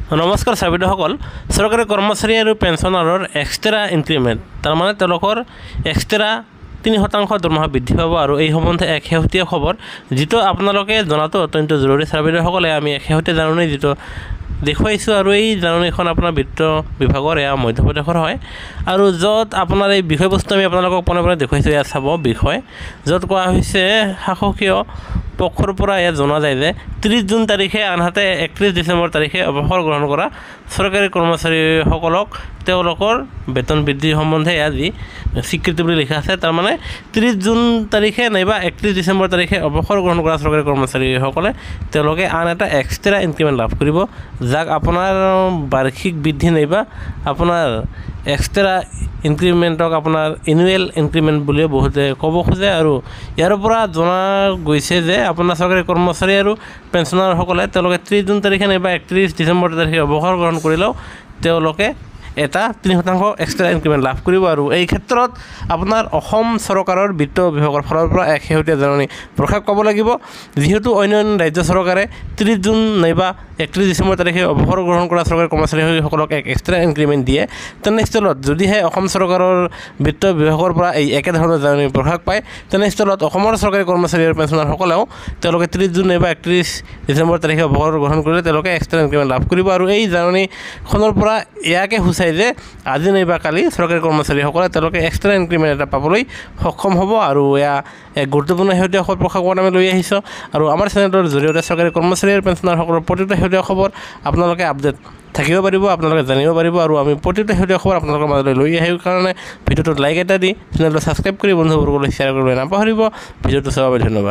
নমস্কাৰ চাবিদসকল চৰকাৰী কৰ্মচাৰী আৰু পেঞ্চনাৰৰ এক্সট্ৰা ইনক্ৰিমেণ্ট তাৰমানে তেওঁলোকৰ এক্সট্ৰা 3% দৰমহা বৃদ্ধি পাব আৰু এই সম্বন্ধে এক শেহতীয়া খবৰ যিটো আপোনালোকে জনাটো অত্যন্ত জৰুৰী চাবিদসকলে আমি এক শেহতীয়া জাননী যিটো দেখুৱাইছোঁ আৰু এই জাননীখন আপোনাৰ বিত্ত বিভাগৰ এয়া মধ্যপ্ৰদেশৰ হয় আৰু য'ত আপোনাৰ এই বিষয়বস্তু আমি আপোনালোকক পুনৰবাৰ দেখুৱাইছোঁ ইয়াত চাব বিষয় য'ত কোৱা হৈছে শাসকীয় পক্ষৰ পৰা ইয়াত জনা যায় যে 30 জুন তাৰিখে আনহাতে 31 ডিচেম্বৰ তাৰিখে অৱসৰ গ্ৰহণ কৰা চৰকাৰী কৰ্মচাৰীসকলক তেওঁলোকৰ বেতন বৃদ্ধি সম্বন্ধে আজি স্বীকৃতি বুলি লিখা আছে তাৰমানে 30 জুন তাৰিখে নাইবা 31 ডিচেম্বৰ তাৰিখে অৱসৰ গ্ৰহণ কৰা চৰকাৰী কৰ্মচাৰীসকলে তেওঁলোকে আন এটা এক্সট্ৰা ইনক্ৰিমেণ্ট লাভ কৰিব যাক আপোনাৰ বাৰ্ষিক বৃদ্ধি নাইবা আপোনাৰ এক্সট্ৰা ইনক্ৰিমেণ্টক আপোনাৰ এনুৱেল ইনক্ৰিমেণ্ট বুলিও বহুতে ক'ব খোজে আৰু ইয়াৰ পৰা জনা গৈছে যে আপোনাৰ চৰকাৰী কৰ্মচাৰী আৰু পেঞ্চনাৰসকলে তেওঁলোকে 30 জুন তাৰিখে নাইবা 31 ডিচেম্বৰ তাৰিখে অৱসৰ গ্ৰহণ কৰিলেও তেওঁলোকে এটা 3% এক্সট্ৰা ইনক্ৰিমেণ্ট লাভ কৰিব আৰু এই ক্ষেত্ৰত আপোনাৰ অসম চৰকাৰৰ বিত্ত বিভাগৰ ফালৰ পৰা এক শেহতীয়া জাননী প্ৰকাশ পাব লাগিব যিহেতু অন্য ৰাজ্য চৰকাৰে 30 জুন নাইবা 31 ডিচেম্বৰ তাৰিখে অৱসৰ গ্ৰহণ কৰা চৰকাৰী কৰ্মচাৰীসকলক এক এক্সট্ৰা ইনক্ৰিমেণ্ট দিয়ে তেনেস্থলত যদিহে অসম চৰকাৰৰ বিত্ত বিভাগৰ পৰা এই একেধৰণৰ জাননী প্ৰকাশ পায় তেনেস্থলত অসমৰ চৰকাৰী কৰ্মচাৰী আৰু পেঞ্চনাৰসকলেও তেওঁলোকে 30 জুন নাইবা 31 ডিচেম্বৰ তাৰিখে অৱসৰ গ্ৰহণ কৰিলে তেওঁলোকে এক্সট্ৰা ইনক্ৰিমেণ্ট লাভ কৰিব আৰু এই জাননীখনৰ পৰা ইয়াকে সূচায় যে আজি নাইবা কালি চৰকাৰী কৰ্মচাৰীসকলে তেওঁলোকে এক্সট্ৰা ইনক্ৰিমেণ্ট এটা পাবলৈ সক্ষম হ'ব আৰু এয়া এক গুৰুত্বপূৰ্ণ শেহতীয়া খবৰ প্ৰকাশ কৰাত আমি লৈ আহিছোঁ আৰু আমাৰ চেনেলৰ জৰিয়তে চৰকাৰী কৰ্মচাৰী আৰু পেঞ্চনাৰসকলৰ প্ৰতিটো শেহতীয়া খবৰ আপোনালোকে আপডেট থাকিব পাৰিব আপোনালোকে জানিব পাৰিব আৰু আমি প্ৰতিটো শেহতীয়া খবৰ আপোনালোকৰ মাজলৈ লৈ আহিব কাৰণে ভিডিঅ'টোত লাইক এটা দি চেনেলটো ছাবস্ক্ৰাইব কৰি বন্ধুবৰ্গলৈ শ্বেয়াৰ কৰিবলৈ নাপাহৰিব ভিডিঅ'টো চাবৰ বাবে ধন্যবাদ।